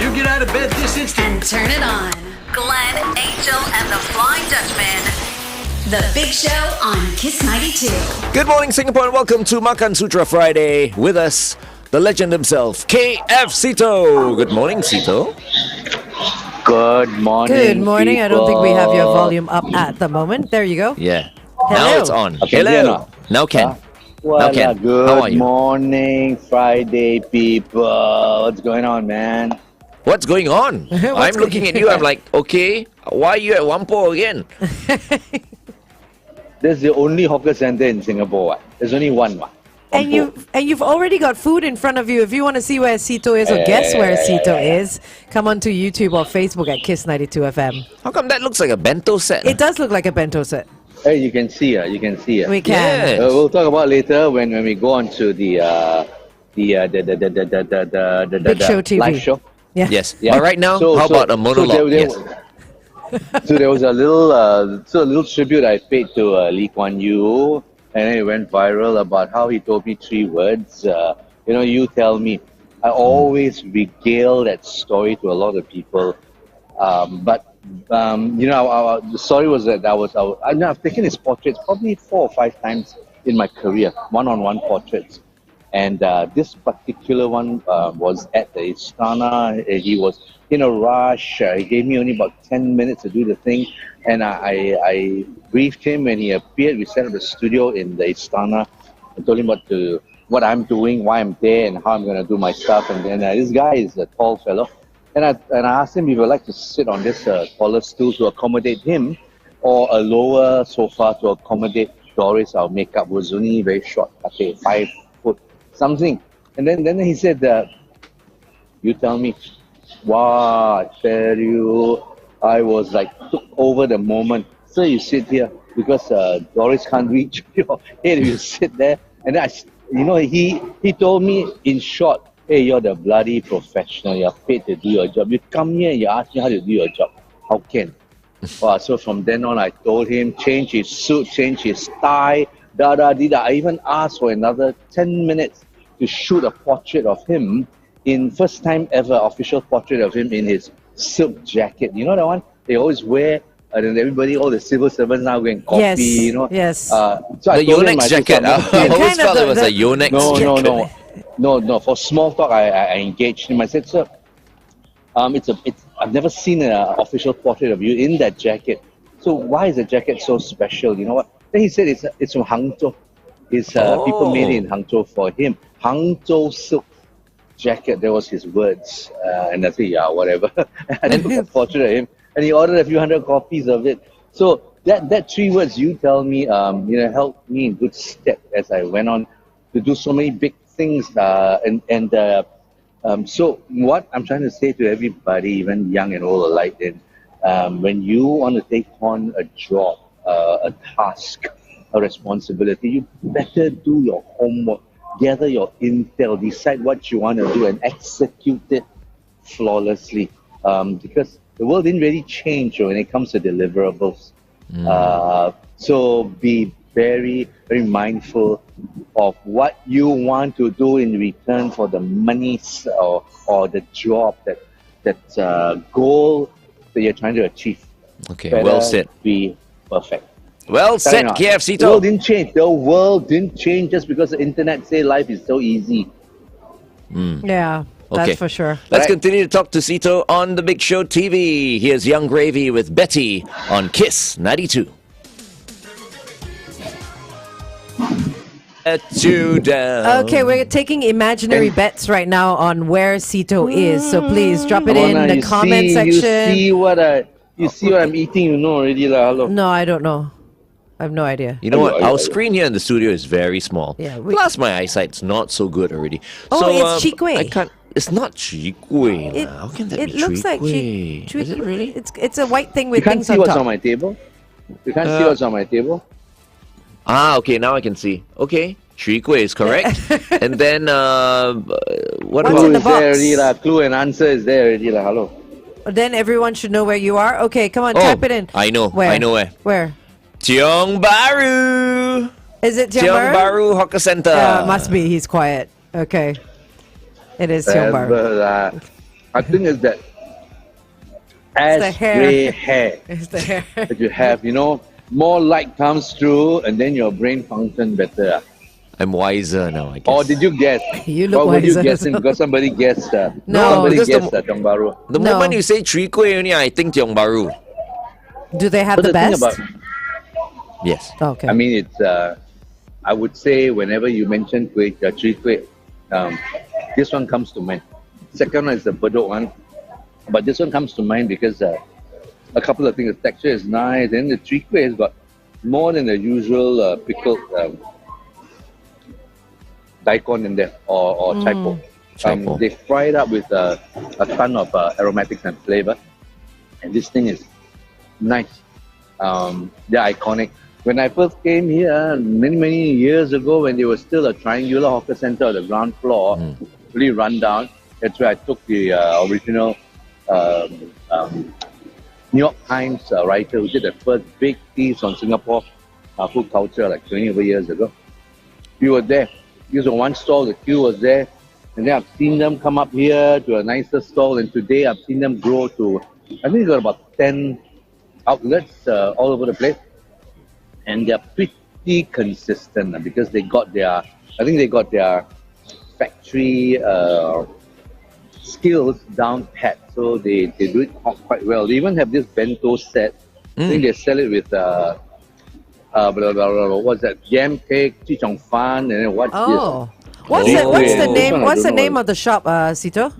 You get out of bed this instant. And turn it on. Glenn, Angel, and the Flying Dutchman. The Big Show on Kiss 92. Good morning, Singapore, and welcome to Makansutra Friday. With us, the legend himself, K F Seetoh. Good morning, Seetoh. Good morning. Good morning. People. I don't think we have your volume up at the moment. There you go. Yeah. Hello. Now it's on. Okay, Hello. Now Ken. Well, Ken, good how are you? morning, Friday, people. What's going on, man? What's going on? I'm looking at you. I'm like, okay, why are you at Whampoa again? This is the only hawker center in Singapore. What? There's only one. What? And you've already got food in front of you. If you want to see where Seetoh is or guess where Seetoh is, come on to YouTube or Facebook at Kiss 92 FM. How come that looks like a bento set? It does look like a bento set. Hey, you can see her. You can see her. We can. Yes. We'll talk about later when we go on to the Big Show TV. live show. Yeah. Yes. Yeah. But right now, how about a monologue? Yes. So there was a little tribute I paid to Lee Kuan Yew, and then it went viral about how he told me 3 words. You tell me. I always regale that story to a lot of people, but the story was that I've taken his portraits probably 4 or 5 times in my career, one-on-one portraits. And this particular one was at the Istana. He was in a rush. He gave me only about 10 minutes to do the thing. And I briefed him when he appeared. We set up the studio in the Istana and told him what I'm doing, why I'm there, and how I'm going to do my stuff. And then this guy is a tall fellow. And I asked him if he would like to sit on this taller stool to accommodate him, or a lower sofa to accommodate Doris, our makeup, was only very short, 5 foot something. And then he said, you tell me. Wow, I tell you, I was like, took over the moment. So you sit here, because Doris can't reach your head if you sit there. And then he told me in short, hey, you're the bloody professional. You're paid to do your job. You come here and you ask me how to do your job. How can? Wow, so from then on, I told him, change his suit, change his tie, da-da-dee-da. I even asked for another 10 minutes to shoot a portrait of him first time ever, official portrait of him in his silk jacket. You know that one? They always wear, and then everybody, all the civil servants now going coffee, Yes, yes. So The Yonex jacket. I always felt it was a Yonex jacket. No. For small talk, I engaged him. I said, sir, I've never seen an official portrait of you in that jacket. So why is the jacket so special? You know what? Then he said it's from Hangzhou. People made it in Hangzhou for him. Hangzhou silk jacket. That was his words. And I said, yeah, whatever. I took a portrait of him, and he ordered a few hundred copies of it. So that 3 words, you tell me, helped me in good step as I went on to do so many big things. So what I'm trying to say to everybody, even young and old alike, when you want to take on a job, a task, a responsibility, you better do your homework, gather your intel, decide what you want to do, and execute it flawlessly. Because the world didn't really change when it comes to deliverables. So be very, very mindful of what you want to do in return for the money or the job, that goal that you're trying to achieve. Okay, Better well said. Be perfect. Well said, K F The world Seetoh. didn't change. The world didn't change just because the internet say life is so easy. Yeah, that's Okay. for sure. Let's Right. continue to talk to Seetoh on the Big Show TV. Here's Young Gravy with Betty on Kiss 92. Let you down. Okay, we're taking imaginary bets right now on where Seetoh is. So please drop it Come on in now, the comment section. You see what I'm eating, you know already lah. Hello. No, I don't know. I have no idea. You know what? Ayo. Our screen here in the studio is very small. Yeah, Plus, my eyesight's not so good already. Oh, so, it's Chee Kueh. I can't. It's not Chee Kueh. It, How can that it be looks Chee like Kueh? Is it really? It's a white thing You with can't things see on what's top. on my table. You can't see what's on my table. Ah, okay. Now I can see. Okay, Chee Kueh is correct. And then what What's about in the Clue is there box? already lah. Clue and answer is there already lah. Hello. Then everyone should know where you are. Okay, come on, Oh, type it in. I know. Where? I know where. Where? Tiong Bahru. Is it Tiong Tiong Bahru? Bahru Hawker Center. Yeah, must be. He's quiet. Okay. It is Tiong Bahru. Ever lah. I think it's that the ash hair. gray hair It's the hair. that you have. More light comes through, and then your brain function better. I'm wiser now, I guess. Or did you guess? You look what were you wiser guessing? as well. Because somebody guessed. No, somebody because guessed Tiong Bahru. The No. moment you say Chwee Kueh only, I think Tiong Bahru. Do they have But the thing best? about, Yes. Okay. I mean, it's. I would say whenever you mention Chwee Kueh, this one comes to mind. Second one is the Bedok one, but this one comes to mind because a couple of things. The texture is nice, and the Chwee Kueh has got more than the usual pickled daikon in there or chai po. Chai po. They fry it up with a ton of aromatics and flavor, and this thing is nice. They're iconic. When I first came here many years ago, when they were still a triangular hawker center on the ground floor, really run down, that's where I took the original New York Times writer who did the first big piece on Singapore food culture like 20 over years ago. We were there. This was one stall, the queue was there. And then I've seen them come up here to a nicer stall, and today I've seen them grow to, I think they've got about 10 outlets all over the place. And they're pretty consistent because they got their factory skills down pat. So they do it quite well. They even have this bento set. I think they sell it with what's that? Yam cake, chichong fan, and then what's Oh. this? What's Oh. the This name? one I What's the don't know. name of the shop, Seetoh?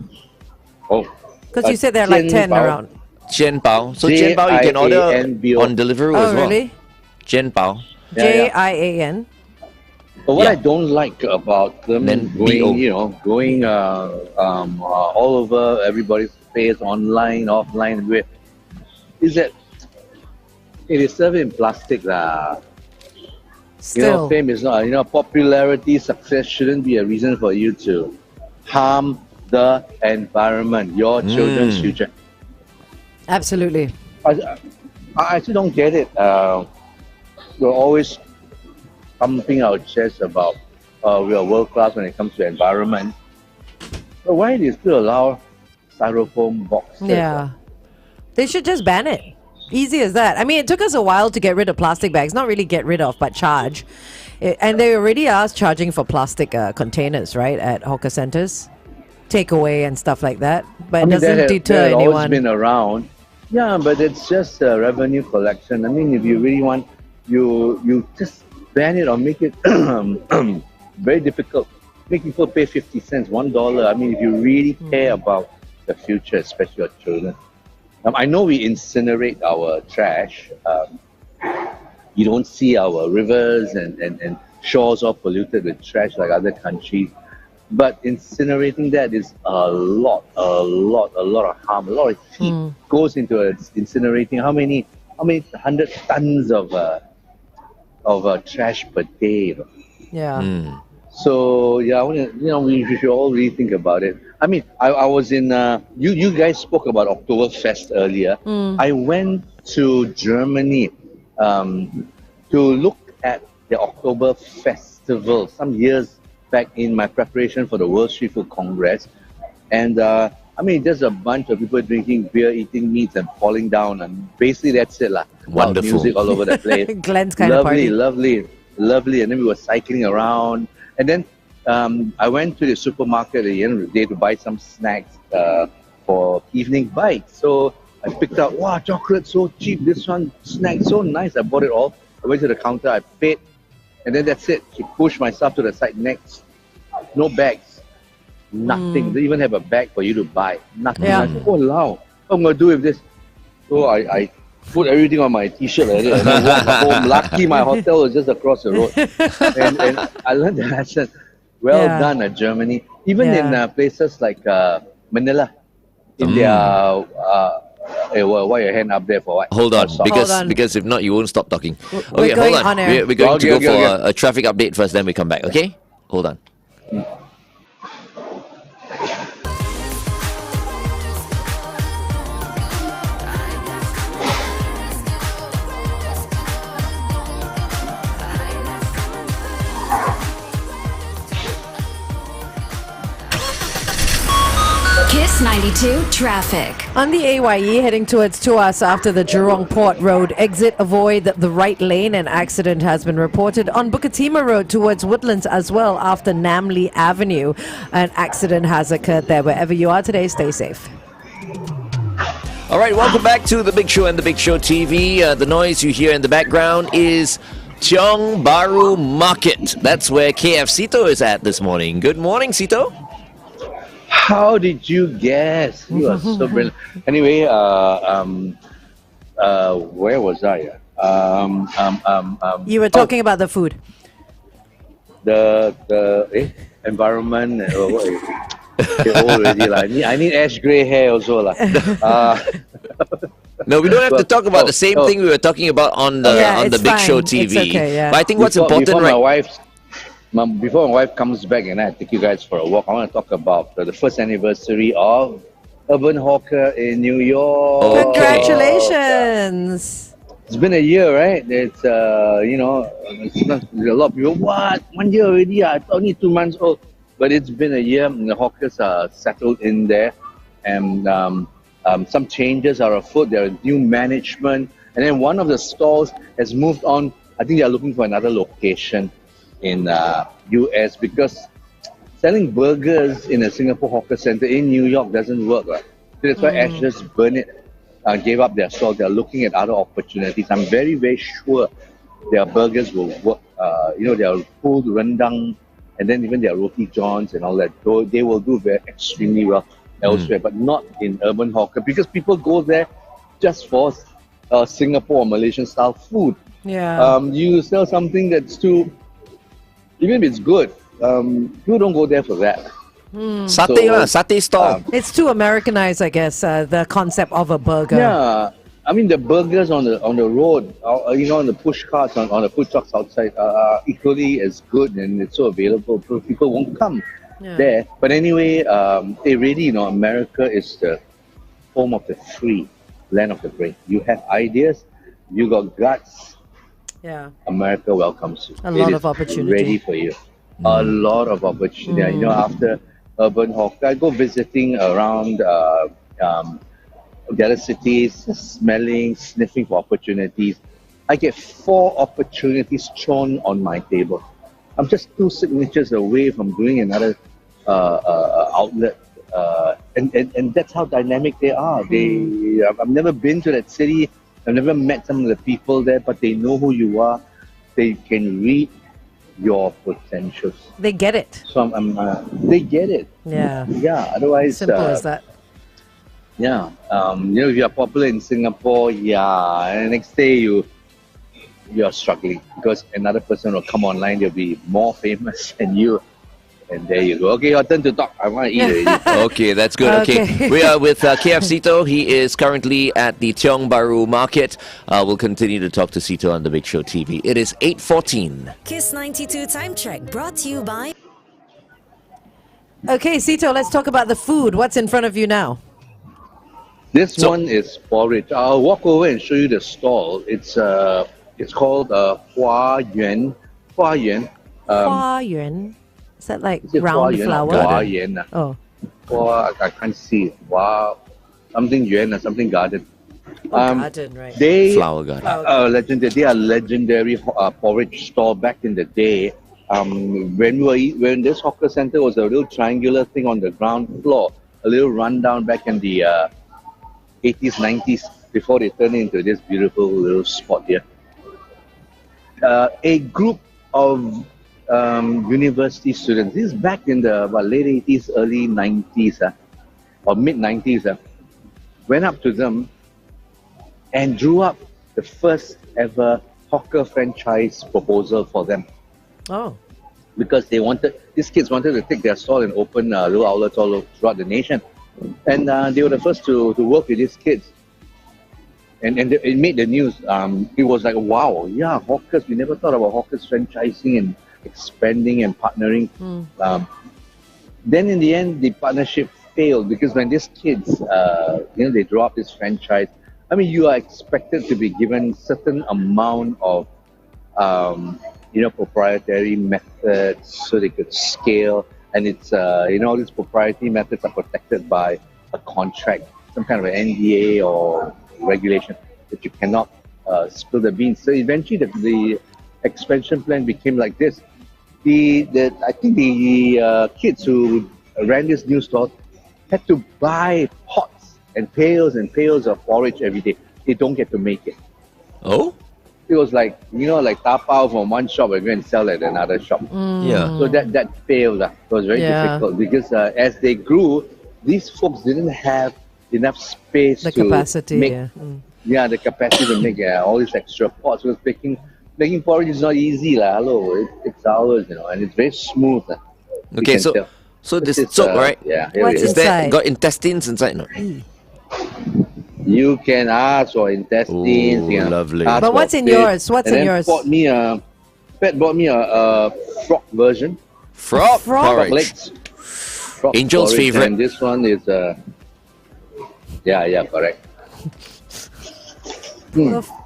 Oh, Because you said there are like 10 Jian Bao. around. Jian Bao. So Jian Bao you can order Jianbao. on Deliveroo Oh, as well. really? Jian Bao. Yeah, Jian. But what Yeah. I don't like about them Then going all over everybody's face, online, offline, is that it is served in plastic lah. Still. Fame is not. Popularity, success shouldn't be a reason for you to harm the environment, your children's future. Absolutely. I actually don't get it. We're always pumping our chest about we are world class when it comes to environment. But why do you still allow styrofoam boxes? Yeah. They should just ban it. Easy as that. I mean, it took us a while to get rid of plastic bags. Not really get rid of, but charge. And they already are charging for plastic containers, right, at hawker centers? Takeaway and stuff like that. But it doesn't deter that anyone. always been around. Yeah, but it's just a revenue collection. I mean, if you really want, you just ban it or make it very difficult. Make people pay 50 cents, $1. I mean, if you really care about the future, especially your children. I know we incinerate our trash. You don't see our rivers and shores all polluted with trash like other countries. But incinerating that is a lot of harm. A lot of heat goes into incinerating. How many 100 tons of trash per day? Yeah. So yeah, we should all really think about it. I mean, I was in. You guys spoke about Oktoberfest earlier. I went to Germany to look at the Oktober Festival some years back in my preparation for the World Street Food Congress, and I mean, there's a bunch of people drinking beer, eating meats, and falling down, and basically that's it, lah. Loud Wonderful. music all over the place. Glenn's kind of party. Lovely. And then we were cycling around. And then I went to the supermarket at the end of the day to buy some snacks for evening bites. So I picked up, wow, chocolate so cheap. This one snack so nice. I bought it all. I went to the counter, I paid, and then that's it. I pushed myself to the side next. No bags. Nothing. They even have a bag for you to buy. Nothing. Yeah. I said, oh, wow. What am I going to do with this? So I put everything on my t-shirt like that, and I walked home. Lucky my hotel was just across the road. and I learned the lesson. Well done at Germany. Even in places like Manila, in their why your hand up there for what? Hold on, Sorry. because if not, you won't stop talking. We're Okay, going hold on on. air. We're going to Okay, go for okay. a traffic update first, then we come back. Okay, hold on. Kiss 92 traffic. On the AYE, heading towards Tuas after the Jurong Port Road exit, avoid the right lane. An accident has been reported on Bukit Timah Road towards Woodlands as well after Namly Avenue. An accident has occurred there. Wherever you are today, stay safe. All right, welcome back to The Big Show and The Big Show TV. The noise you hear in the background is Tiong Bahru Market. That's where K F Seetoh is at this morning. Good morning, Seetoh. How did you guess? You are so brilliant. Anyway, where was I? You were talking about the food. The environment. Already, I need ash grey hair also. No, we don't have to talk about the same thing we were talking about on the Big Show TV. It's okay, yeah. But I think what's important, before my wife comes back and I take you guys for a walk, I want to talk about the first anniversary of Urban Hawker in New York. Okay. Congratulations! It's been a year, right? It's it's not, there's a lot of people. What? 1 year already? I thought only 2 months old. But it's been a year. And the hawkers are settled in there, and some changes are afoot. There are new management, and then one of the stalls has moved on. I think they are looking for another location in US because selling burgers in a Singapore hawker center in New York doesn't work. Right? So that's why Ashes Burnett gave up their stall. They're looking at other opportunities. I'm very, very sure their burgers will work. Their food rendang, and then even their roti johns and all that. They will do extremely well elsewhere, but not in urban hawker because people go there just for Singapore or Malaysian style food. Yeah. You sell something that's too, even if it's good, people don't go there for that. Satay stall. It's too Americanized, I guess, the concept of a burger. Yeah. I mean, the burgers on the road, on the push carts, on the food trucks outside are equally as good, and it's so available. So people won't come there. But anyway, America is the home of the free, land of the brave. You have ideas, you got guts. Yeah. America welcomes you. A lot of opportunity. Ready for you. A lot of opportunity. After urban hawker, I go visiting around the other cities, smelling, sniffing for opportunities. I get 4 opportunities thrown on my table. I'm just 2 signatures away from doing another outlet, and that's how dynamic they are. I've never been to that city. I've never met some of the people there, but they know who you are. They can read your potentials. They get it. So they get it. Yeah. Yeah. Otherwise, simple as that. Yeah, if you're popular in Singapore, and the next day you're struggling because another person will come online, they'll be more famous than you, and there you go. Okay, your turn to talk. I want to eat already. Okay, that's good. Okay. We are with K F Seetoh. He is currently at the Tiong Bahru Market. We'll continue to talk to Seetoh on The Big Show TV. It is 8:14. Kiss 92 time check brought to you by... Okay, Seetoh, let's talk about the food. What's in front of you now? This one is porridge. I'll walk over and show you the stall. It's called Hua Yuan. Hua Yuan. Hua Yuan. Is that like Is it round Hua Yuan or flower? Hua Yuan. Oh. Hua, I can't see it. Hua, something Yuan or something garden. Garden, right. Flower garden. Legendary. They are legendary porridge stall back in the day. When this hawker center was a little triangular thing on the ground floor, a little rundown back in the 80s, 90s, before they turned into this beautiful little spot here. A group of university students, this is back in the late 80s, early 90s, or mid 90s, went up to them and drew up the first ever hawker franchise proposal for them. Oh. Because these kids wanted to take their stall and open little outlets all throughout the nation. And they were the first to work with these kids. And it made the news. It was like, wow, yeah, hawkers. We never thought about hawkers franchising and expanding and partnering. Then in the end, the partnership failed because when these kids, they draw up this franchise, I mean, you are expected to be given certain amount of, proprietary methods so they could scale. And it's, all these proprietary methods are protected by a contract, some kind of an NDA or regulation that you cannot spill the beans. So eventually the expansion plan became like this. I think the kids who ran this new store had to buy pots and pails of porridge every day. They don't get to make it. Oh? It was like, like tapao from one shop and go and sell at another shop. Yeah. So that failed. It was very difficult because as they grew, these folks didn't have enough space The to capacity. make, Yeah. the capacity to make all these extra pots. Because making porridge is not easy. Hello, it's hours, and it's very smooth. You Okay, can so tell. so this It's, soup, right? Yeah, here What's it is. Is that inside? got intestines inside? No. You can ask for intestines. Ooh, you can lovely. ask But for what's in fish. yours? What's And in then yours? Pat bought me a frog version. Frog, Frog porridge. Legs. Frog Angel's porridge, favourite. And this one is correct.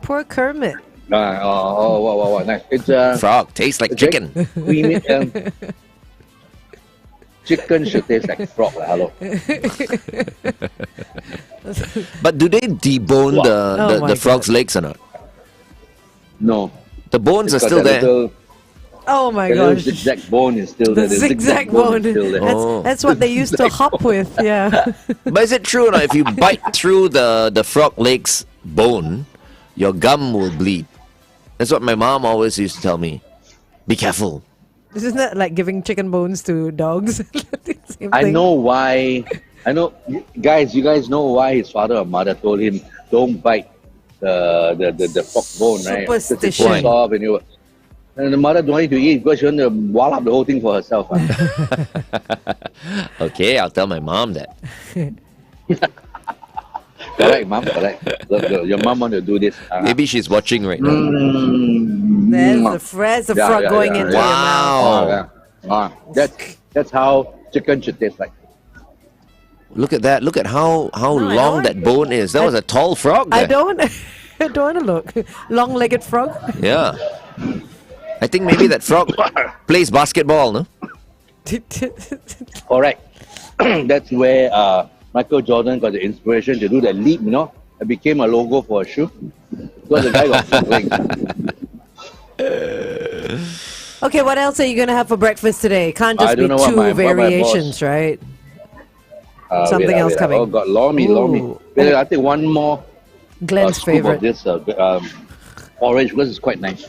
Poor Kermit. Wow, nice. It's Frog tastes like it's very chicken. creamy. Chicken should taste like frog. Hello. But do they debone Wow. the, Oh my the frog's God. legs or not? No. The bones are It's got still that there. little- Oh my the little gosh. zigzag bone is still The there. zigzag bone. is still there. Oh. That's what they used to hop with. Yeah. But is it true or not? If you bite through the frog legs bone, your gum will bleed. That's what my mom always used to tell me. Be careful. Isn't that like giving chicken bones to dogs? Same I thing. know why. Guys. You guys know why his father or mother told him don't bite the frog bone, right? Because it's so Superstition. soft and the mother don't want you to eat because she want to wall up the whole thing for herself. Okay, I'll tell my mom that. Correct, mom. Correct. Look, your mom want to do this. Maybe she's watching right now. There's the frog going into your mouth. Wow. That's how chicken should taste like. Look at that. Look at how I long don't. that bone is. That was a tall frog I there. don't want to look. Long-legged frog. Yeah. I think maybe that frog plays basketball, no? Correct. That's where Michael Jordan got the inspiration to do the leap, It became a logo for a shoe. Because the guy got frog legs. Okay, what else are you gonna have for breakfast today? Can't I just be don't know what two my variations, right? Something else coming. Oh, got Lor Mee. Ooh. Wait, I'll take one more Glenn's scoop favorite. of this porridge because it's quite nice.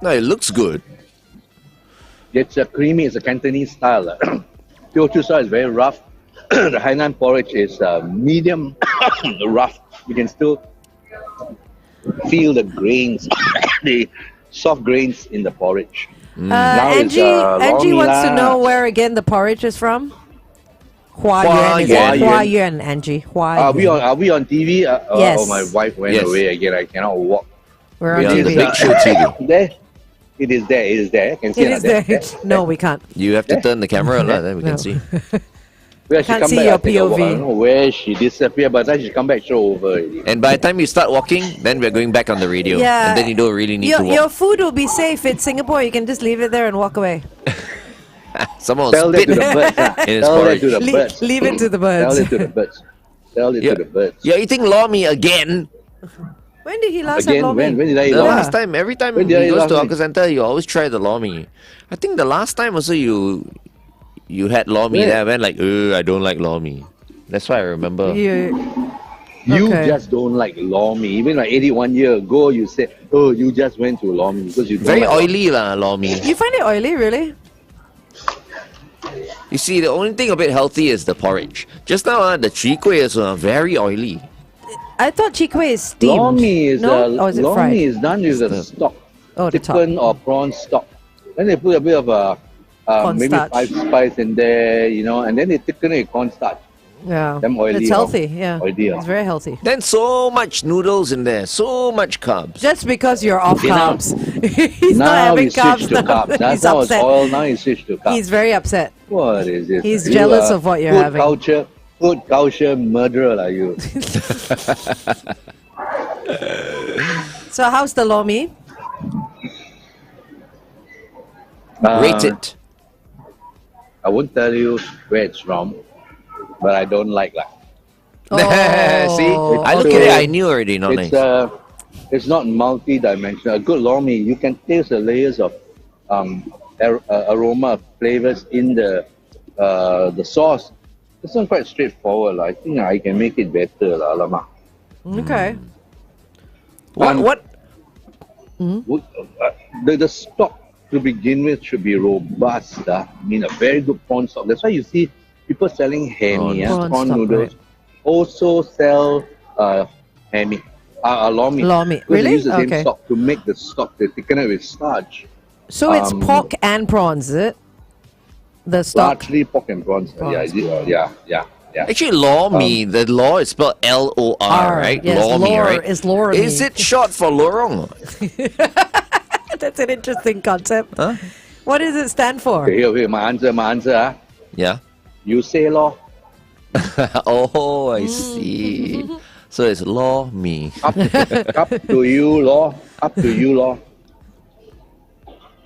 No, it looks good. It's creamy. It's a Cantonese style. Teochew style is very rough. The Hainan porridge is medium rough. You can still feel the grains, the soft grains in the porridge. Now it's, Angie, Lor Angie Mee wants to lah. know where again the porridge is from. Hua Yuan, is it? Yuan. Hua Yuan, Angie. Hua Are we Yuan. on TV? Yes. Oh, my wife went Yes. away again. I cannot walk. We're on Yeah, the TV. Big Show TV. There. It is there. It is there. Can see It is there. No, we can't. You have to turn the camera on, then we No. can see. Where she Can't come see back, your I take a walk. POV. I don't know where she disappeared. By the time she come back, show over already. And by the time you start walking, then we're going back on the radio. Yeah. And then you don't really need Your, to walk. your food will be safe. It's Singapore. You can just leave it there and walk away. Someone will Tell that spit to the birds. in his Tell that porridge. to the birds. Leave it to the Tell birds. it to the birds. Tell it Yeah. to the birds. You're eating Lor Mee again. When did he last Again, have Lor Mee? when did I eat The Lor Mee? last time, every time When he did I eat goes to Lor Mee? hawker center, you always try the Lor Mee. I think the last time also you had Lor Mee Where? there. I went like, I don't like Lor Mee. That's why I remember. You, You Okay. just don't like Lor Mee. Even like 81 years ago, you said, oh, you just went to Lor Mee because you don't Very like Lor Mee. oily lah, Lor Mee. you find it oily, really? You see, the only thing a bit healthy is the porridge. Just now, the chwee kueh is very oily. I thought chi kueh is steamed. Lor Mee is, no? Or is it Lor fried? Mee is done with the stock. Oh, the top. Chicken or prawn stock. Then they put a bit of maybe Cornstarch. 5 spice in there, and then they thicken it with cornstarch. Yeah. Them oily, It's healthy, yeah. oily, It's very healthy. Then so much noodles in there, so much carbs. Just because you're off Okay, now- carbs. He's not Now having he switched carbs to now. carbs. He's That was upset. oil, now he switched to carbs. He's very upset. What is this? He's You jealous are of what you're food having. Food culture murderer, like you. So how's the Lor Mee? Rate it. I won't tell you where it's from. but I don't like lah. See, I look at it, I knew already. Not It's nice. it's not multi-dimensional. A good lor mee, you can taste the layers of aroma, flavors in the sauce. This one quite straightforward lah. I think I can make it better lah, alamak. Okay. What? The stock to begin with should be robust. I mean, a very good prawn stock. That's why you see people selling hammy, Prawn prawn stock, noodles. right. Also sell hammy, lor mee. Lor mee. Because they Really? use the same Okay. stock to make the stock. They thicken it with starch. So it's pork and prawns, is it? The stock. Largely pork and prawns. Prawns. Yeah. Actually, Lor Mee, the law is spelled L-O-R, right? Yes, Lor Mee, lor right? is Lor Is Mee. it short for lorong? That's an interesting concept. Huh? What does it stand for? Okay, here, my answer. Yeah. You say lor. Oh, I see. So it's Lor Mee. Up to you, lor. Up to you, lor.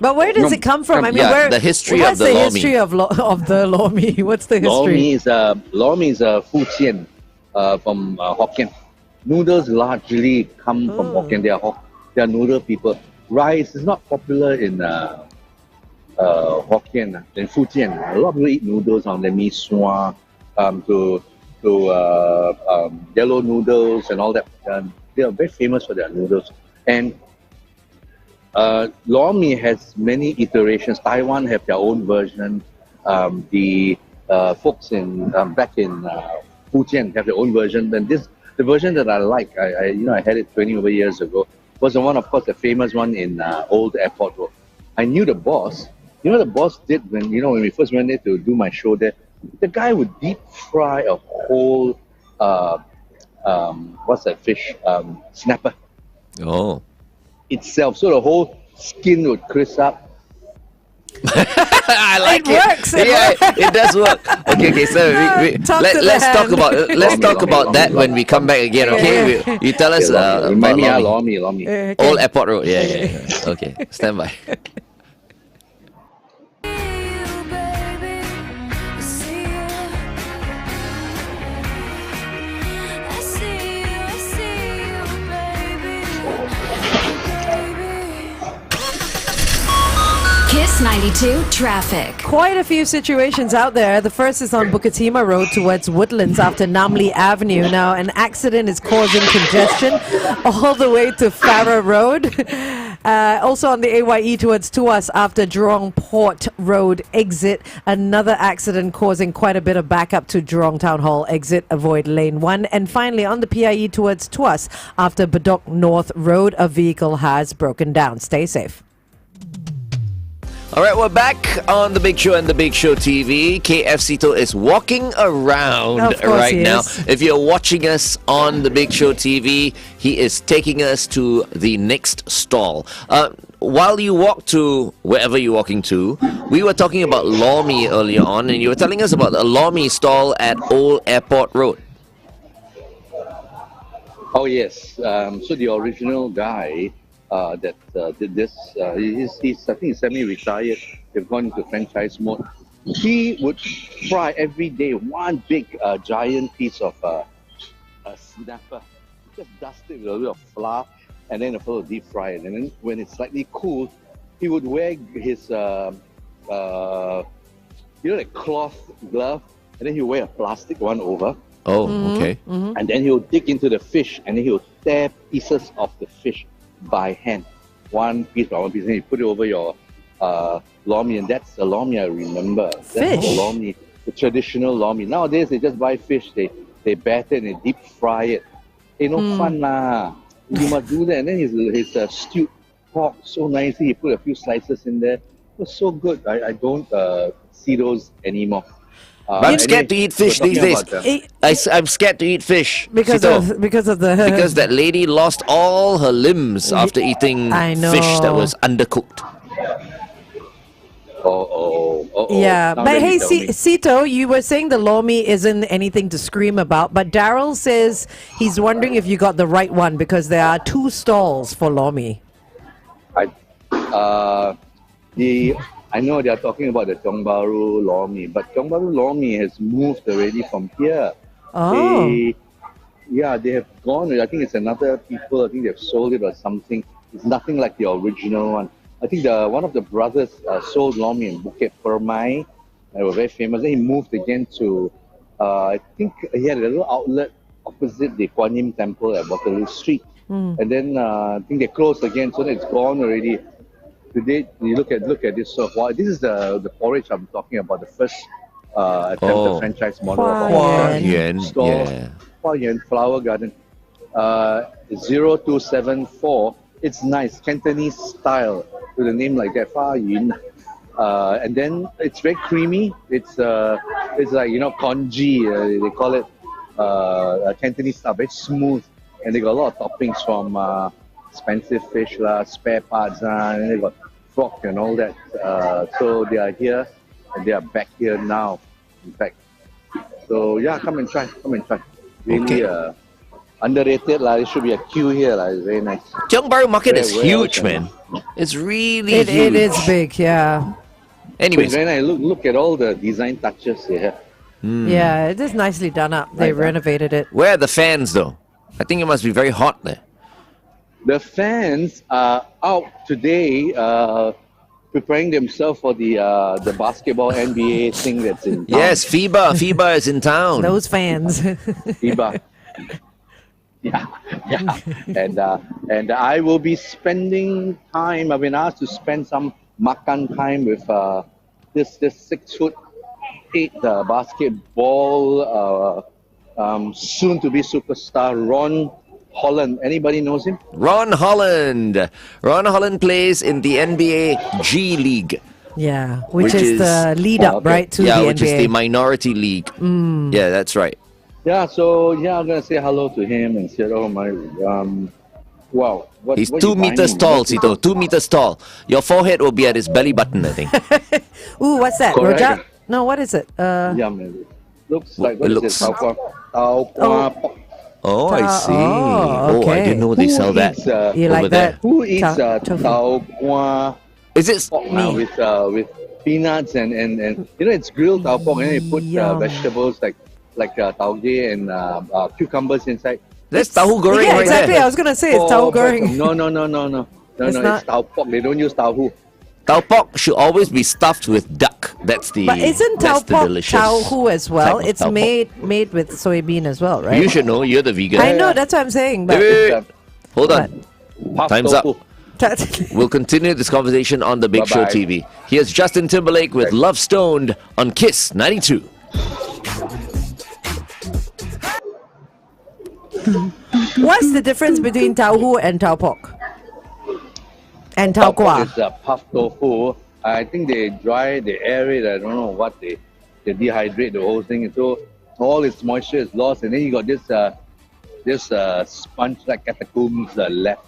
But where does No, it come from? I mean, yeah, where, the history what's of the lor mee. history of the lor mee? What's the Lor history? mee is Fujian from Hokkien. Noodles largely come from Hokkien. They are noodle people. Rice is not popular in Hokkien. In Fujian, a lot of people eat noodles on the mee sua, to yellow noodles and all that. They are very famous for their noodles. And lor mee has many iterations. Taiwan have their own version. The folks in back in Fujian have their own version. And the version that I like, I had it 20 over years ago, was the one, of course, the famous one in Old Airport Road. I knew the boss. You know what the boss did when we first went there to do my show there? The guy would deep fry a whole what's that fish? Snapper Oh. itself. So the whole skin would crisp up. I like It works, it yeah, works. it does work. Okay. So Talk to the let's talk hand. about that when we come back again. Okay, you tell us about Remind me, lor mee. lor mee. Okay. Old Airport Road. Yeah. Okay, stand by. Kiss 92 traffic. Quite a few situations out there. The first is on Bukit Timah Road towards Woodlands after Namli Avenue. Now, an accident is causing congestion all the way to Farrer Road. Also on the AYE towards Tuas after Jurong Port Road exit. Another accident causing quite a bit of backup to Jurong Town Hall exit. Avoid lane 1. And finally on the PIE towards Tuas after Bedok North Road, a vehicle has broken down. Stay safe. All right, we're back on The Big Show and The Big Show TV. K F Seetoh is walking around Of course right he now. is. If you're watching us on The Big Show TV, he is taking us to the next stall. While you walk to wherever you're walking to, we were talking about lor mee earlier on, and you were telling us about a lor mee stall at Old Airport Road. Oh yes. So the original guy that did this, he's I think he's semi-retired. They've gone into franchise mode. He would fry every day one big giant piece of a snapper. Just dust it with a little flour and then a little deep fry it. And then when it's slightly cool, he would wear his like cloth glove, and then he'll wear a plastic one over. Oh, okay. And then he'll dig into the fish, and then he'll tear pieces of the fish by hand, one piece by one piece, and you put it over your lor mee, and that's the lor mee I remember. That's Fish? the lor mee, the traditional lor mee. Nowadays they just buy fish, they batter and they deep fry it. Ain't no fun lah. You must do that. And then his stewed pork so nicely. He put a few slices in there. It was so good. I don't see those anymore. But I'm scared to eat fish we're these talking days. about, I'm scared to eat fish. Because Seetoh. of the Because that lady lost all her limbs after eating I know. fish that was undercooked. Yeah, Now but that hey, you tell me. Seetoh, you were saying the lor mee isn't anything to scream about, but Daryl says he's wondering if you got the right one because there are 2 stalls for lor mee. The I know they are talking about the Tiong Bahru Lor Mee, but Tiong Bahru Lor Mee has moved already from here. Oh. They have gone. I think it's another people. I think they've sold it or something. It's nothing like the original one. I think one of the brothers sold Lor Mee in Bukit Permai. They were very famous. Then he moved again to, I think he had a little outlet opposite the Kuan Yin Temple at Waterloo Street. And then I think they closed again, so it's gone already. Today, you look at this. So this is the porridge I'm talking about. The first attempted franchise model of Hua Yuan, store. yeah. Hua Yuan Flower Garden. 0274. It's nice, Cantonese style with a name like that, Hua Yuan. And then it's very creamy. It's like congee. They call it Cantonese style, very smooth, and they got a lot of toppings from expensive fish spare parts, and they got frog and all that. So they are here, and they are back here now. In fact, so yeah, come and try. Really underrated There should be a queue here It's very nice. Tiong Bahru Market is Very huge, well man. It's really It huge. is big, yeah. It's Anyways, very nice. Look at all the design touches here. Yeah, it is nicely done up. They Right, renovated it. where are the fans though? I think it must be very hot there. The fans are out today, preparing themselves for the basketball NBA thing that's in town. Yes, FIBA is in town. Those fans. FIBA. Yeah. And I will be spending time. I've been asked to spend some Makan time with this 6'8" basketball soon to be superstar Ron Holland. Anybody knows him? Ron Holland. Ron Holland plays in the NBA G League. Yeah, which Which is is- the lead up, okay. right, to Yeah, the which NBA. is the minority league. Yeah, that's right. Yeah. So yeah, I'm gonna say hello to him and say, oh my, wow. He's what 2 you meters finding? tall, What you- Seetoh. 2 meters tall. Your forehead will be at his belly button, I think. Ooh, what's that? Correct. Rojak? No, what is it? Yeah, man. Looks like what It is looks- it? Tau Kwa Pok. Oh, I see. Oh, Oh, I okay. didn't know they Who sell that eats, You over like there. that? Who eats Tofu. Tau Kwa Is it? Pok Me. with peanuts and it's grilled Tau Pok and then you put Yum. vegetables like tauge and cucumbers inside. That's tahu goreng Yeah, right exactly. I there. was gonna say it's tahu but goreng. No. It's not? It's Tau Pok. They don't use Tahu. Tau pok should always be stuffed with duck. That's the. But isn't that's tau the pok delicious tauhu as well? type of It's tau pok. made with soybean as well, right? You should know. You're the vegan. I know, that's what I'm saying. But Wait, wait, wait. Hold on. Puff Time's up. tofu. We'll continue this conversation on the Big Show Bye-bye. TV. Here's Justin Timberlake with Love Stoned on Kiss 92. What's the difference between tauhu and tau pok? And tau kwa? It's puff tofu. I think they dry, they air it. I don't know what they dehydrate the whole thing, so all its moisture is lost, and then you got this sponge like catacombs left.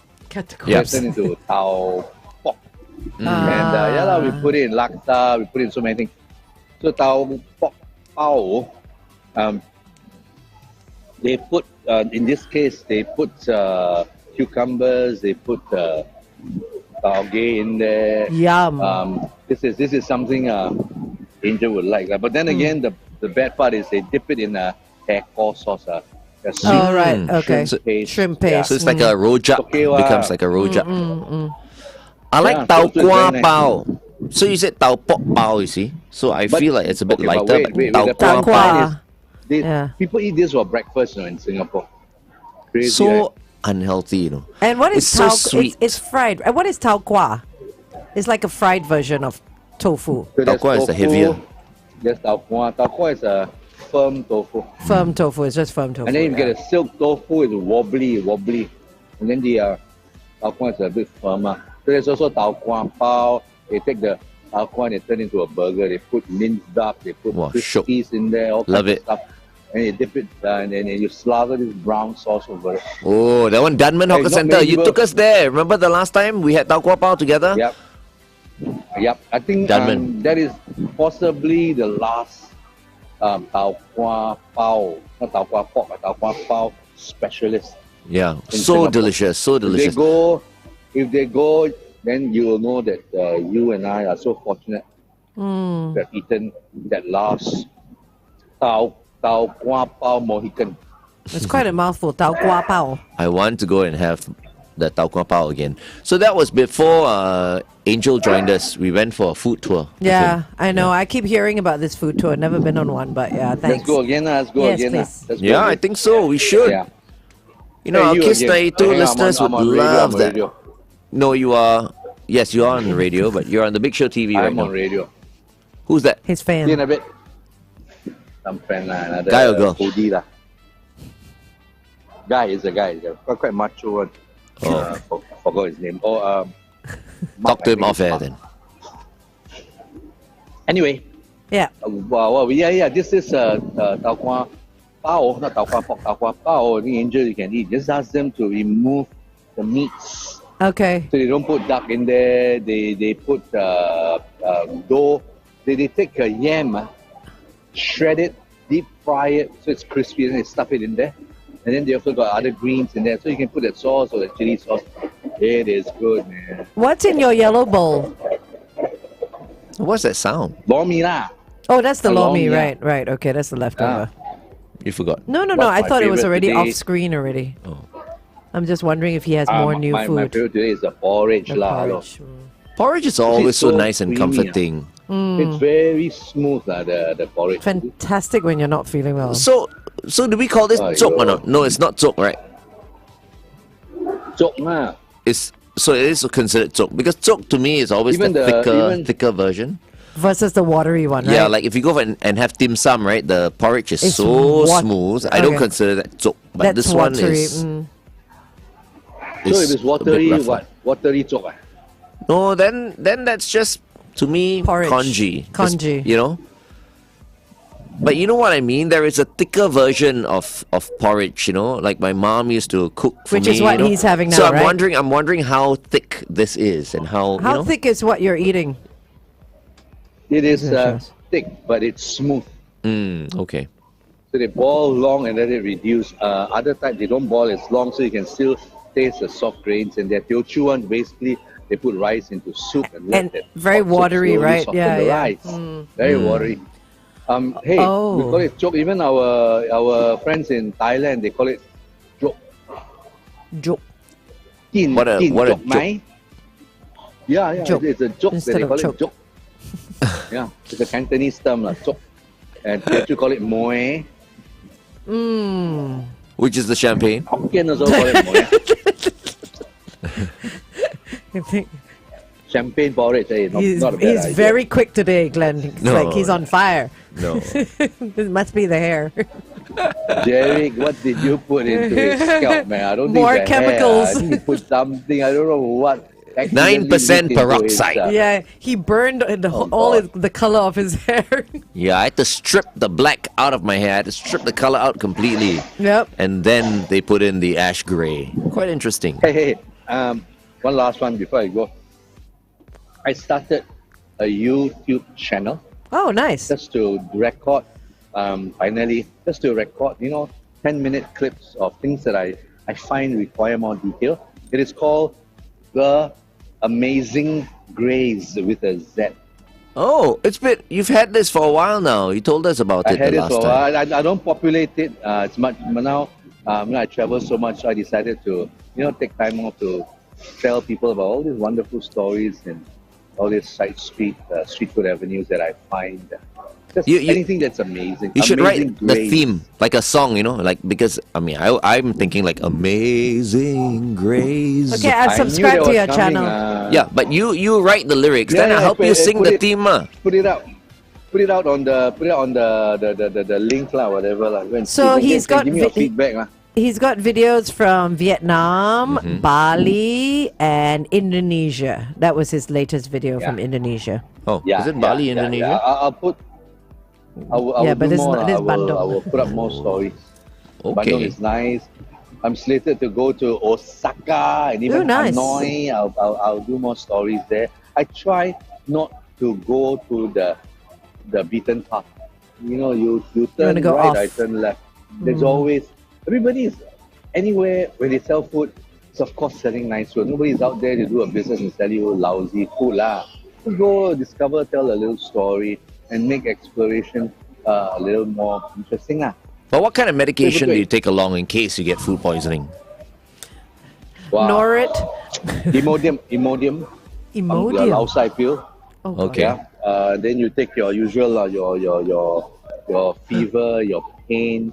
Yep. Turn into tau pok. And we put it in laksa, we put it in so many things. So tau pok pao, they put in this case they put cucumbers, they put tauge in there. Yum. This is something Angel would like. But then again, the bad part is they dip it in a hair core sauce. A sweet Oh, right. Okay. shrimp paste. Shrimp Yeah. paste. So it's like a rojak. Okay, wow. Becomes like a rojak. I like Yeah, tau so it's very kwa nice. pao. So you said tau pok pao, you see? So I But- feel like it's a bit okay, but lighter, wait, but the tau Tau kwa kwa. pao. Yeah. People eat this for breakfast, in Singapore. Crazy, So right? unhealthy, you know. And what is It's so tau? sweet. It's fried. And what is tau kwa? It's like a fried version of tofu. So there's Tau kwa is the tofu, heavier. There's tau kwa. Tau kwa is a firm tofu. Firm tofu. It's just firm tofu. And then you yeah. get a silk tofu, it's wobbly. And then the tau kwa is a bit firmer. So there's also tau kwa pao. They take the tau kwa and they turn into a burger. They put minced up, they put Wow, fish shiok. cheese in there, all Love kinds it. of stuff. And you dip it, and then you slather this brown sauce over it. Oh, that one, Dunman Hawker It's not Centre. many You people- took us there. Remember the last time we had tau kwa pao together? Yep. I think Dunman. that is possibly the last tau kwa pao, not tau kwa pork, but tau kwa pao specialist. Yeah. In So Singapore. delicious. So delicious. If they go, then you will know that you and I are so fortunate I've eaten that last Tao Kwa Pao Mohican. It's quite a mouthful. Tau Gua Pao. I want to go and have the Tau Kwa Pao again. So that was before Angel joined us. We went for a food tour. with Yeah, him. I know. I keep hearing about this food tour. Never been on one, but yeah, Let's thanks. go again. Let's go Yes, again. please. Let's go Yeah, I again. think so. We should. Yeah. You know, Hey, our you Kiss again. 92 Hang on, listeners I'm would on radio, love I'm on that. radio. No, you are. Yes, you are on radio, but you're on the Big Show TV right I'm now. on radio. Who's that? His See you in fan. a bit. Some friend lah, another Guy or girl? foodie lah. Guy is a guy. Quite macho one. Forgot his name. Talk to him Mark, I off think air it's then. Mark. Anyway, Yeah. yeah. This is Tau Kwa Pao, not Tau Kwa Pork, Tau Kwa Pao. The angel you can eat. Just ask them to remove the meats. Okay. So they don't put duck in there. They put dough. They take a yam, shred it, deep fry it so it's crispy, and they stuff it in there. And then they also got other greens in there, so you can put that sauce or the chili sauce. It is good, man. What's in your yellow bowl? What's that sound? Lor Mee lah. Oh, that's the Lor Lor Mee, Mee, right? Right. Okay, that's the leftover. You forgot. No. What's I my thought it was favourite already today? off screen already. Oh. I'm just wondering if he has more new my food. favorite today is the porridge The lah. porridge. Porridge is always so so nice and creamy, comforting. It's very smooth lah, the porridge. Fantastic when you're not feeling well. So do we call this Aiyo. zok or not? No, it's not zok, right? Chok lah. So it is considered zok because zok to me is always Even the thicker version. Versus the watery one, right? Yeah, like if you go for and have dim sum, right? The porridge is It's so wat- smooth. I don't okay. consider that zok, but That's this one watery. is. So if it's a bit watery, rougher. what? Watery chok ah? No, then that's just to me Porridge. congee. Just, Congee. you know. But you know what I mean? There is a thicker version of porridge, you know, like my mom used to cook for Which me. is what you know? he's having So now, I'm right? wondering how thick this is and how you How know? thick is what you're eating? It is Delicious. thick, but it's smooth. Okay. So they boil long and let it reduce. Other type they don't boil as long, so you can still taste the soft grains. And their Teochew one, basically they put rice into soup and let And that very hot soup watery, slowly right? soften Yeah, the yeah. rice. Very watery. Hey, Oh. we call it chok. Even our friends in Thailand, they call it chok. Jok. Tin, What a chok joke. mai. Yeah, Joke it's a joke. instead They of call choke. it joke. Yeah, it's a Cantonese term lah, chok. And Teochew call it moe. Which is the champagne? Hokkien also call it moe. I think Champagne porridge, not a bad he's idea. very quick today, Glenn. It's No. like he's on fire. No. It must be the hair. Jerick, what did you put into his scalp, man? I don't think More the chemicals. Hair. I think he put something. I don't know what. 9% accidentally peroxide. leaked into his, Yeah, he burned the color of his hair. Yeah, I had to strip the black out of my hair. I had to strip the color out completely. Yep. And then they put in the ash gray. Quite interesting. Hey, one last one before I go. I started a YouTube channel Oh, nice. just to record, finally, just to record, 10-minute clips of things that I find require more detail. It is called The Amazing Grace with a Z. Oh, you've had this for a while now. You told us about I it had the it last for a time. while. I don't populate it. It's much but now. I travel so much, so I decided to, take time off to tell people about all these wonderful stories and all these street food avenues that I find. Just You- anything that's amazing. You should Amazing write the grace. theme, like a song, like, because, I'm thinking like Amazing Grace. Okay, I I'll knew subscribe that to was your coming, channel. Yeah, but you write the lyrics, then I'll help you sing put the it- theme. Put it out. Put it out on the link lah, whatever lah. Go and So see. he's got give me your vi- feedback lah. He's got videos from Vietnam, Bali, and Indonesia. That was his latest video from Yeah. Indonesia. Oh, is it Bali, Indonesia? Yeah. I'll put. I will Yeah, but do this is more. not- this is Bandung. I will put up more stories. Bandung Okay. is nice. I'm slated to go to Osaka and even nice. Hanoi. I'll do more stories there. I try not to go to the beaten path. You turn wanna go right, off. I turn left. There's always everybody is anywhere where they sell food. It's of course selling nice food. Nobody's out there to do a business and sell you lousy food lah. just go discover, tell a little story, and make exploration a little more interesting. But what kind of medication do you take along in case you get food poisoning? Wow. Norit. Imodium. Imodium. Lao Sai pill. Oh, Okay. Yeah. Then you take your usual, your fever, your pain.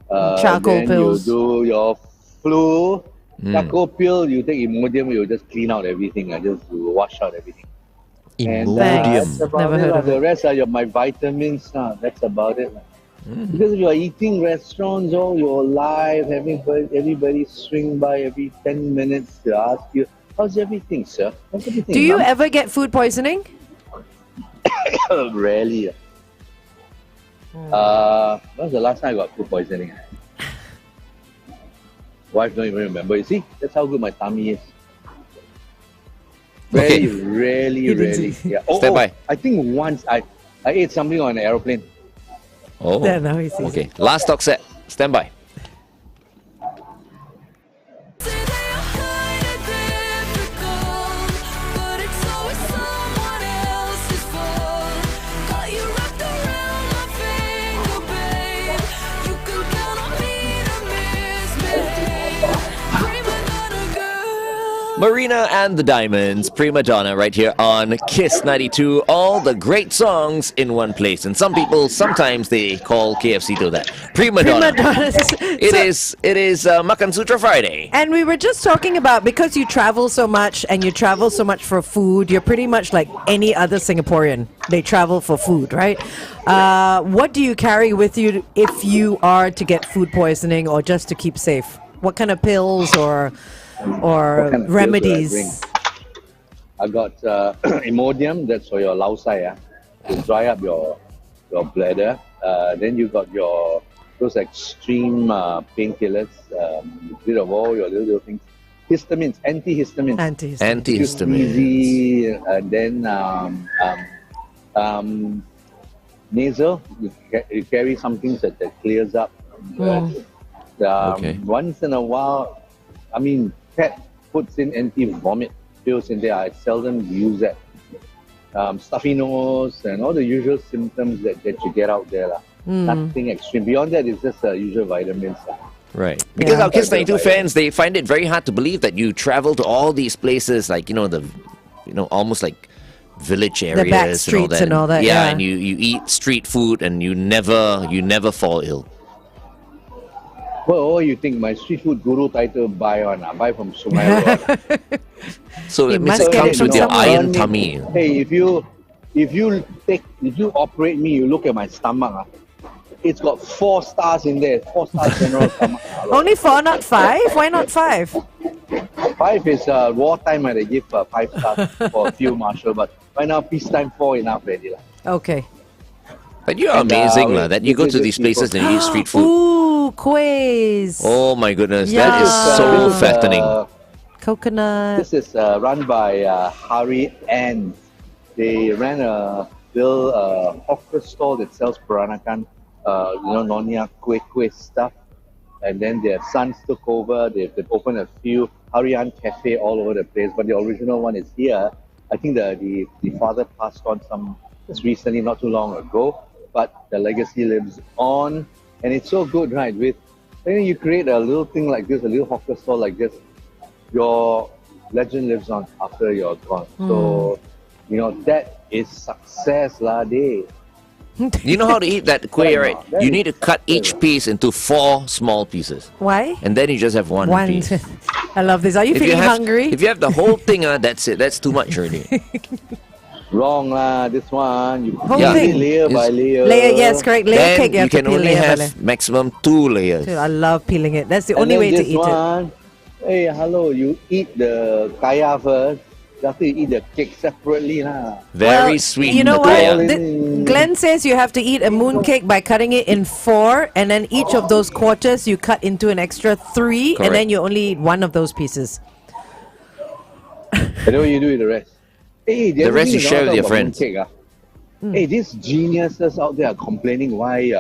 Charcoal then pills. you do your flu. Charcoal pill, you take Imodium, you just clean out everything. Just wash out everything. And Imodium. that's about Never it, heard lah. of The it. rest are my vitamins. That's about it. Because if you are eating restaurants, you're alive, everybody swing by every 10 minutes to ask you, how's everything, sir? How's everything? Do you ma'am?" ever get food poisoning? Rarely. When was the last time I got food poisoning? Wife don't even remember. You see, that's how good my tummy is. Okay. Rarely. Yeah. Stand by. I think once I ate something on an aeroplane. Oh. There, now he sees Okay. it. Last stock set. Stand by. Marina and the Diamonds, Prima Donna, right here on Kiss 92. All the great songs in one place. And some people, sometimes they call K F Seetoh that. Prima Donna. It is Makansutra Friday. And we were just talking about, because you travel so much and you travel so much for food, you're pretty much like any other Singaporean. They travel for food, right? What do you carry with you if you are to get food poisoning or just to keep safe? What kind of pills or What kind of remedies? pills do I got Imodium, that's for your lao sai, to dry up your bladder. Then you got those extreme painkillers, bit of all your little things. Histamines, antihistamines. Antihistamines. Easy, and then nasal. You carry something that clears up. Okay. Once in a while, I mean, pet puts in anti-vomit pills in there. I seldom use that. Stuffy nose and all the usual symptoms that you get out there. Nothing extreme. Beyond that, it's just usual vitamins. Right. Because Yeah. our Kiss 92 fans, they find it very hard to believe that you travel to all these places, like, almost like village areas back streets and all that, yeah. And you eat street food and you never fall ill. Well, what you think? My street food guru title buy from Sungai Road. So You it means must it get comes it with from your somewhere. iron tummy. Hey, if you operate me, you look at my stomach. It's got 4 stars in there. 4 stars general stomach. Only 4, not 5? Why not 5? 5 is wartime where they give 5 stars for a few marshal, but right now peacetime 4 enough already. Okay. But you're And, amazing, we- lah. That you go we to visit these places people. and you eat street food. Ooh, quiz. Oh my goodness, Yeah. that is so fattening. Coconut. This is run by Hari and they ran a little hawker stall that sells Peranakan, Nonya Kueh stuff. And then their sons took over. They've opened a few Harian Cafe all over the place, but the original one is here. I think the father passed on just recently, not too long ago, but the legacy lives on. And it's so good, right? You create a little thing like this, a little hawker stall like this, your legend lives on after you're gone. So, that is success, lah, day. You know how to eat that kueh, right? You need to cut each piece into 4 small pieces. Why? And then you just have one piece. I love this. Are you feeling hungry? If you have the whole thing, that's it. That's too much already. Wrong lah, this one. You Whole Yeah. thing. layer by layer. Layer, yes, correct. Layer Then cake, you you have to can peel only layer by layer. have maximum 2 layers. Dude, I love peeling it. That's the And only then way to this eat it. one, hey, hello, you eat the kaya first, after you eat the cake separately lah. Very sweet. You know the what? kaya. Glenn says you have to eat a mooncake by cutting it in 4, and then each of those quarters you cut into an extra 3, and then Correct. you only eat one of those pieces. And then what you do with the rest? Hey, The rest you share with your friends. Mooncake, Hey, these geniuses out there are complaining why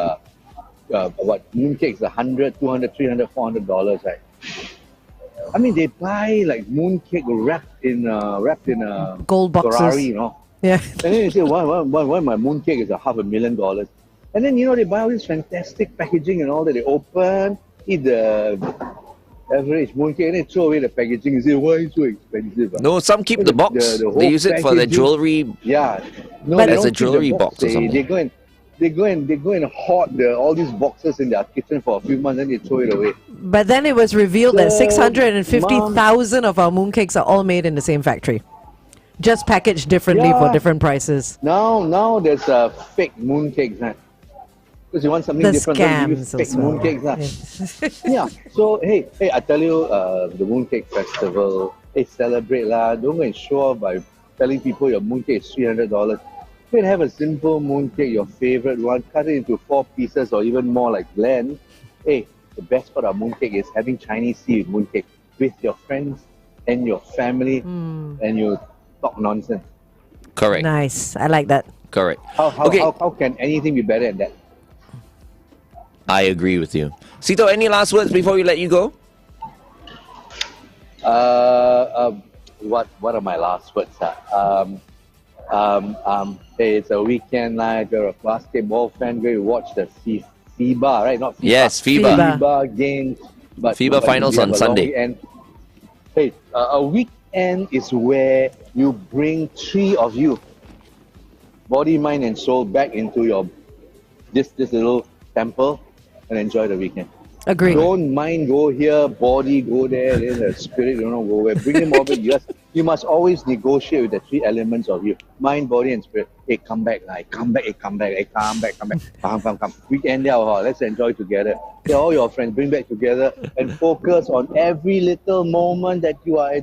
mooncakes $100, $200, $300, $400, right? I mean, they buy like mooncake wrapped in a Gold boxes. Ferrari, Yeah. And then they say, why my mooncake is $500,000? And then, they buy all this fantastic packaging and all that. They open, eat the average mooncake, and they throw away the packaging and say, why is it so expensive? No, some keep the box. The They whole use it for their packaging- jewelry. Yeah. No, But they as don't a keep the jewelry box or something. They go and hoard all these boxes in their kitchen for a few months, and they throw it away. But then it was revealed that So, 650,000 of our mooncakes are all made in the same factory, just packaged differently for Yeah. different prices. Now there's fake mooncakes, huh? Because you want something The different, then you scams use fake as well. mooncakes, huh? Yeah. So hey, I tell you, the Mooncake Festival, celebrate lah. Don't go and show off by telling people your mooncake is $300. You can have a simple mooncake, your favorite one, cut it into 4 pieces or even more like Glenn. Hey, the best part of mooncake is having Chinese tea with mooncake with your friends and your family, and you talk nonsense. Correct. Nice. I like that. Correct. How can anything be better than that? I agree with you. Seetoh, any last words before we let you go? What are my last words? Hey, it's a weekend night. You're a basketball fan. Go watch the FIBA, right? Not FIFA. Yes, FIBA. FIBA games. FIBA finals we have on a long Sunday. weekend. Hey, a weekend is where you bring 3 of you, body, mind, and soul, back into this little temple and enjoy the weekend. Agree. Don't mind go here, body go there, then the spirit don't know go where. Bring them over. You must always negotiate with the 3 elements of you: mind, body, and spirit. Hey, come back, come back, come back, come back. Come. Weekend there, let's enjoy together. Get all your friends, bring back together, and focus on every little moment that you are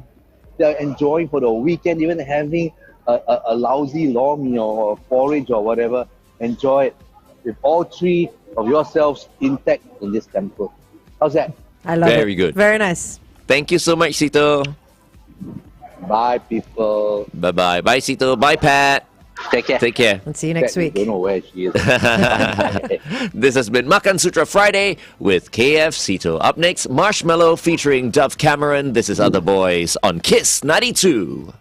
enjoying for the weekend. Even having a lousy Lor Mee or porridge or whatever, enjoy it with all 3 of yourselves intact in this temple. How's that? I love it. Very good. Very nice. Thank you so much, Seetoh. Bye, people. Bye-bye. Bye, Seetoh. Bye, Pat. Take care. Take care. And see you next week. Don't know where she is. This has been Makansutra Friday with K F Seetoh. Up next, Marshmallow featuring Dove Cameron. This is Other Boys on Kiss 92.